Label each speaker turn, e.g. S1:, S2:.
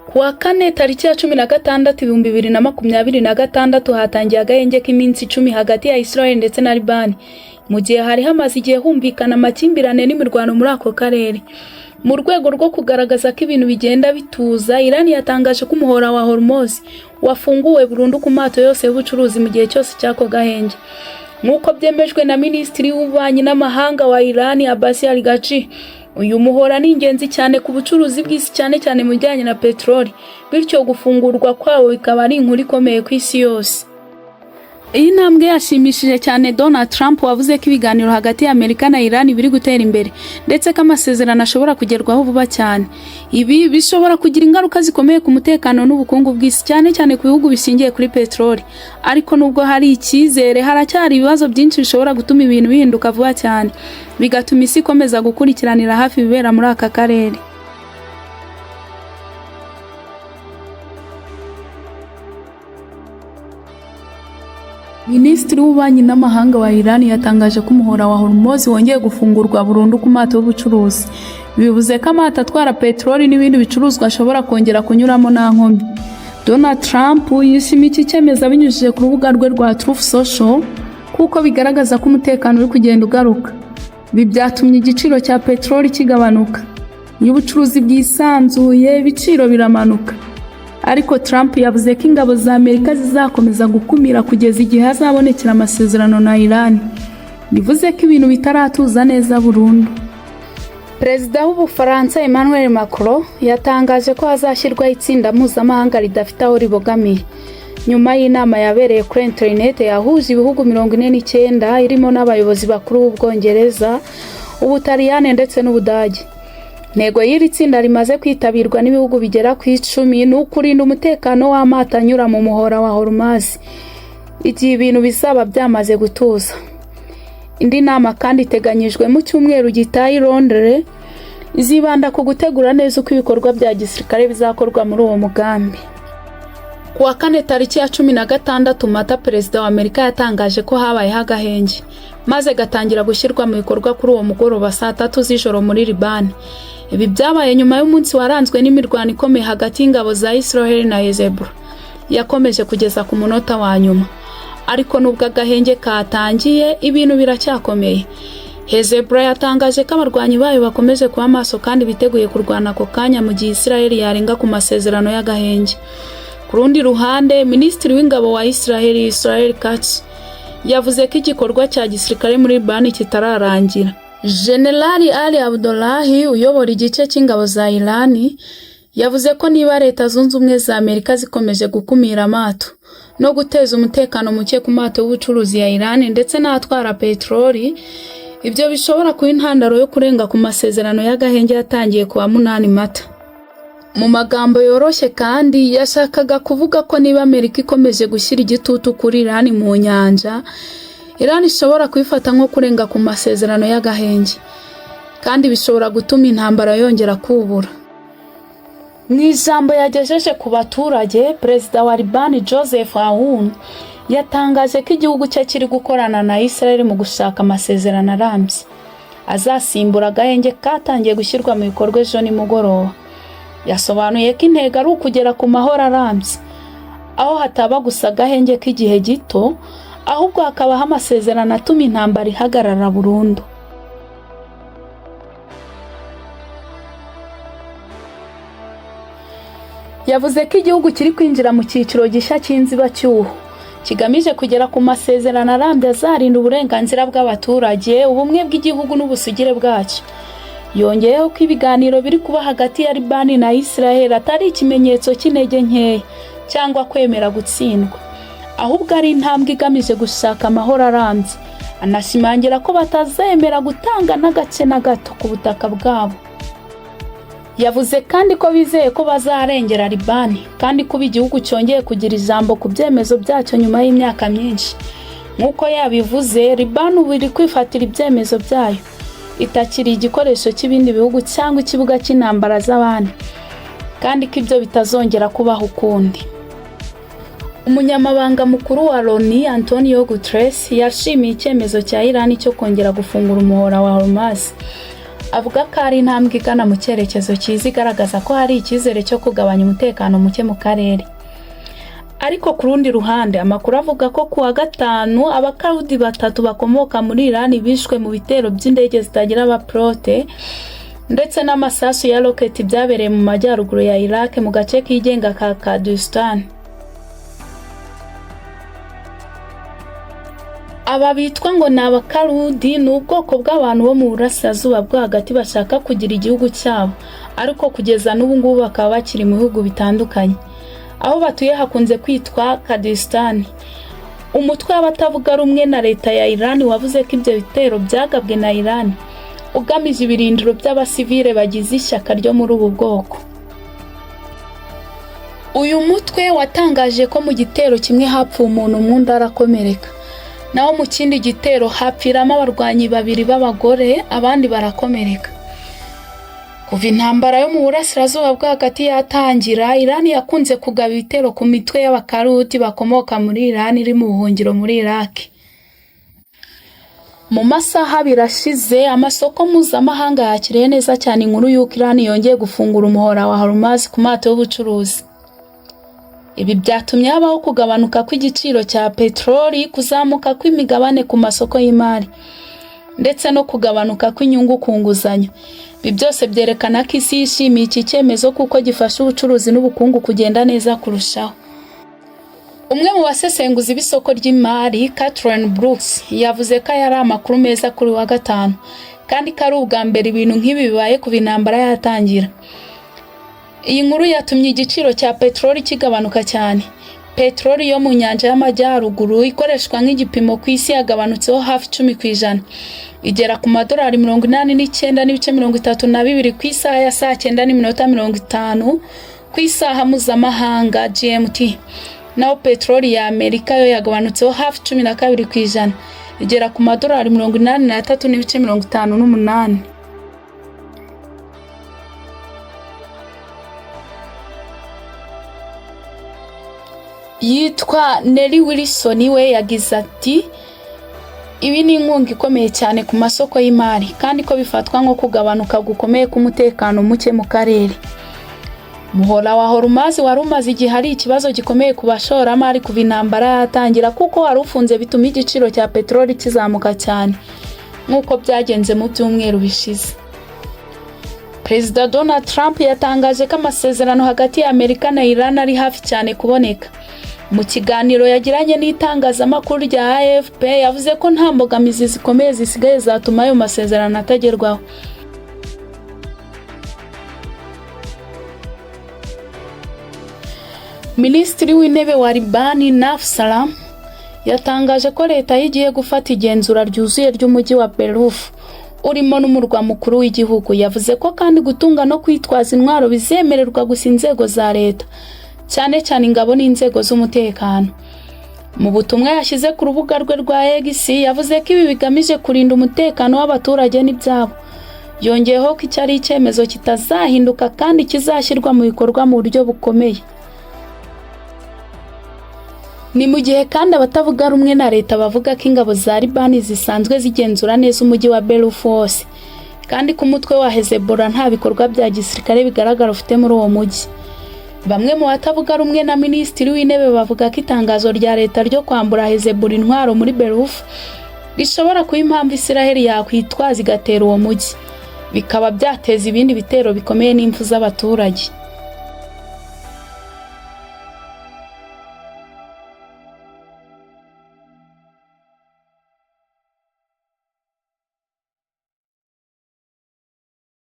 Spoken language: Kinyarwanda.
S1: Kuwa kane tariki ya 16/2026 hatangiye agahenge k'iminsi 10 hagati ya Israel ndetse na Liban, mu gihe hari hamaze igihe humvikana amakimbirane n'imirwano muri ako karere. Mu rwego rwo kugaragaza ko ibintu bigenda bituza, Iran yatangaje ko umuhora wa Hormuz wafunguwe burundu ku mato yose y'ubucuruzi mu gihe cyose cy'ako gahenge. Nk'uko byemejwe na Minisitiri w'Ububanyi n'Amahanga wa Iran Abbas Araghchi, uyu muhora ni ingenzi cyane ku bucuruzi bw'isi cyane cyane mu bijyanye na peteroli, bityo gufungurwa kwawo bikaba ari inkuru ikomeye ku isi yose. Iyi ntambwe yashimishije cyane Donald Trump, wavuze ko ibiganiro hagati ya Amerika na Iran biri gutera imbere ndetse ko amasezerano ashobora kugerwaho vuba cyane. Ibi bishobora kugira ingaruka zikomeye ku mutekano n'ubukungu bw'isi cyane cyane ku bihugu bishingiye kuri peteroli. Ariko nubwo hari icyizere, haracyari ibibazo byinshi bishobora gutuma ibintu bihinduka vuba cyane, bigatuma isi ikomeza gukurikiranira hafi ibibera muri aka karere. Minisitiri w'Ububanyi n'Amahanga wa Iran yatangaje ko umuhora wa Hormuz wongeye gufungurwa burundu ku mato y'ubucuruzi. Bivuze ko amato atwara peteroli n'ibindi bicuruzwa ashobora kongera kunyuramo nta nkomyi. Donald Trump yishimiye iki cyemezo abinyujije ku rubuga rwe rwa Truth Social kuko bigaragaza ko umutekano uri kugenda ugaruka. Ibi byatumye igiciro cya peteroli kigabanuka. Iyo ubucuruzi bwisanzuye, ibiciro biramanuka. Ariko Trump yavuze ko ingabo za Amerika zizakomeza gukumira kugeza igihe hazabonekera amasezerano na Iran. Bivuze ko ibintu bitaratuza neza burundu. Perezida w'Ubufaransa Emmanuel Macron yatangaje ko hazashyirwaho itsinda mpuzamahanga ridafite aho ribogamiye. Nyuma y'inama yabereye kuri internet yahuje ibihugu 49 irimo n'abayobozi bakuru b'Ubwongereza, Ubutaliyani ndetse n'Ubudage. Ntego y'iri tsinda rimaze kwitabirwa n'ibihugu bigera ku 10 ni ukurinda umutekano w'amato anyura mu muhora wa Hormuz igihe ibintu bizaba byamaze gutuza. Indi nama kandi iteganyijwe mu cyumweru gitaha i Londres, izibanda ku gutegura neza uko ibikorwa bya gisirikare bizakorwa muri uwo mugambi. Kuwa kane tariki ya 16 Mata, Perezida wa Amerika yatangaje ko habayeho agahenge, maze gatangira gushyirwa mu bikorwa kuri uwo mugoroba saa 3 z'ijoro muri Liban. Ibi byabaye nyuma y'umunsi waranzwe n'imirwano ikomeye hagati y'ingabo za Israel na Hezbollah, yakomeje kugeza ku munota wa nyuma. Ariko nubwo agahenge katangiye, ibintu biracyakomeye. Hezbollah yatangaje ko abarwanyi bayo bakomeje kuba maso kandi biteguye kurwana ako kanya mu gihe Israel yarenga ku masezerano y'agahenge. Ku rundi ruhande, Minisitiri w'Ingabo wa Israel Katz yavuze ko igikorwa cya gisirikare muri Liban kitararangira. General Ali Abdullahi uyobora igice cy'ingabo za Iran yavuze ko niba Leta Zunze Ubumwe za Amerika zikomeje gukumira amato no guteza umutekano muke ku mato y'ubucuruzi ya Iran ndetse n'atwara peteroli, ibyo bishobora kuba intandaro yo kurenga ku masezerano y'agahenge yatangiye kuwa 8 Mata. Mu magambo yoroshye kandi, yashakaga kuvuga ko niba Amerika ikomeje gushyira igitutu kuri Iran mu nyanja, Iran ishobora kwifata nko kurenga ku masezerano y'agahenge, kandi bishobora gutuma intambara yongera kubura. Mu ijambo yagejeje ku baturage, Perezida wa Liban Joseph Aoun yatangaje ko igihugu cye kiri gukorana na Israel mu gushaka amasezerano arambye azasimbura agahenge katangiye gushyirwa mu bikorwa ejo nimugoroba. Yasobanuye ko intego ari ukugera ku mahoro arambye, aho hataba gusa agahenge k'igihe gito, ahubwo hakabaho amasezerano atuma intambara ihagarara burundu. Yavuze ko igihugu kiri kwinjira mu cyiciro gishya cy'inzibacyuho kigamije kugera ku masezerano arambye azarinda uburenganzira bw'abaturage, ubumwe bw'igihugu n'ubusugire bwacyo. Yongeyeho ko ibiganiro biri kuba hagati ya Liban na Israel atari ikimenyetso cy'intege nkeya cyangwa kwemera gutsindwa, ahubwo ari intambwe igamije gushaka amahoro arambye. Anashimangira ko batazemera gutanga n'agace na gato ku butaka bwabo. Yavuze kandi ko bizeye ko bazarengera Liban kandi kuba igihugu cyongeye kugira ijambo ku byemezo byacyo nyuma y'imyaka myinshi. Nk'uko yabivuze, Liban ubu iri kwifatira ibyemezo byayo, itakiri igikoresho cy'ibindi bihugu cyangwa ikibuga cy'intambara z'abandi, kandi ko ibyo bitazongera kubaho ukundi. Umunyamabanga mukuru wa Loni Antonio Guterres yashimiye icyemezo cya Iran cyo kongera gufungura umuhora wa Hormuz. avuga ko ari intambwe igana mu cyerekezo cyiza igaragaza ko hari icyizere cyo kugabanya umutekano muke mu karere. Ariko ku rundi ruhande, amakuru avuga ko kuwa gatanu abakarudi 3 bakomoka muri Iran bishwe mu bitero by'indege zitagira abapilote ndetse n'amasasu ya roketi byabereye mu majyaruguru ya Iraq mu gace kigenga ka Kurdistan. Aba bitwa ngo ni abakarudi, ni ubwoko bw'abantu bo mu burasirazuba bwo hagati bashaka kugira igihugu cyabo, ariko kugeza n'ubu ngubu bakaba bakiri mu bihugu bitandukanye. Aho batuye hakunze kwitwa Kurdistan. Umutwe w'abatavuga rumwe na leta ya Iran wavuze ko ibyo bitero byagabwe na Iran ugamije ibirindiro by'abasivile bagize ishyaka ryo muri ubu bwoko. Uyu mutwe watangaje ko mu gitero kimwe hapfuye umuntu umwe undi arakomereka, naho mu kindi gitero hapfiramo abarwanyi 2 b'abagore abandi barakomereka. Kuva intambara yo mu burasirazuba bwo hagati yatangira, Iran yakunze kugaba ibitero ku mitwe y'abakarudi bakomoka muri Iran iri mu buhungiro muri Iraq. Mu masaha birashize, amasoko mpuzamahanga yakiriye neza cyane inkuru y'uko Iran yongeye gufungura umuhora wa Hormuz ku mato y'ubucuruzi. Ibi byatumye habaho kugabanuka kw'igiciro cya peteroli, kuzamuka kw'imigabane ku masoko y'imari, ndetse no kugabanuka kw'inyungu ku nguzanyo. Ibi byose byerekana ko isi yishimiye iki cyemezo kuko gifasha ubucuruzi n'ubukungu kugenda neza kurushaho. Umwe mu basesenguzi b'isoko ry'imari, Catherine Brooks, yavuze ko yari amakuru meza kuri wa gatanu, kandi ko ari ubwa mbere ibintu nk'ibi bibaye kuva intambara yatangira. Iyi nkuru yatumye igiciro cya peteroli kigabanuka cyane. Peteroli yo mu nyanja y'amajyaruguru ikoreshwa nk'igipimo ku isi yagabanutseho hafi 10%, igera ku madolari 89.32 ku isaha ya saa 9:50 ku isaha mpuzamahanga GMT. Naho peteroli ya Amerika yo yagabanutseho hafi 12%, igera ku madolari 83.58. Yitwa Nelly Wilson we yagize ati, ibi ni inkunga ikomeye cyane ku masoko y'imari, kandi ko bifatwa nko kugabanuka gukomeye k'umutekano muke mu karere. Umuhora wa Hormuz wari umaze igihe hari ikibazo gikomeye ku bashoramari kuva intambara yatangira, kuko wari ufunze bituma igiciro cya peteroli kizamuka cyane nk'uko byagenze mu byumweru bishize. Perezida Donald Trump yatangaje ko amasezerano hagati ya Amerika na Iran ari hafi cyane kuboneka. Mu kiganiro yagiranye n'itangazamakuru rya AFP, yavuze ko nta mbogamizi zikomeye zisigaye zatuma ayo masezerano atagerwaho. Minisitiri w'intebe wa Liban Naf Salam yatangaje ko leta igiye gufata igenzura ryuzuye ry'umujyi wa Beirut urimo n'umurwa mukuru w'igihugu. Yavuze ko kandi gutunga no kwitwaza intwaro bizemererwa gusa inzego za leta, cyane cyane ingabo n'inzego z'umutekano. Mu butumwa yashyize ku rubuga rwe rwa X, yavuze ko ibi bigamije kurinda umutekano w'abaturage n'ibyabo. Yongeyeho ko icyo ari icyemezo kitazahinduka kandi kizashyirwa mu bikorwa mu buryo bukomeye. Ni mu gihe kandi abatavuga rumwe na leta bavuga ko ingabo za Liban zisanzwe zigenzura neza umujyi wa Beirut wose, kandi ku mutwe wa Hezbollah nta bikorwa bya gisirikare bigaragara ufite muri uwo mujyi. Bamwe mu batavuga rumwe na Minisitiri w'Intebe bavuga ko itangazo rya leta ryo kwambura Hezbollah intwaro muri Beirut bishobora kuba impamvu Israel yakwitwaza igatera uwo mujyi, bikaba byateza ibindi bitero bikomeye n'impfu z'abaturage.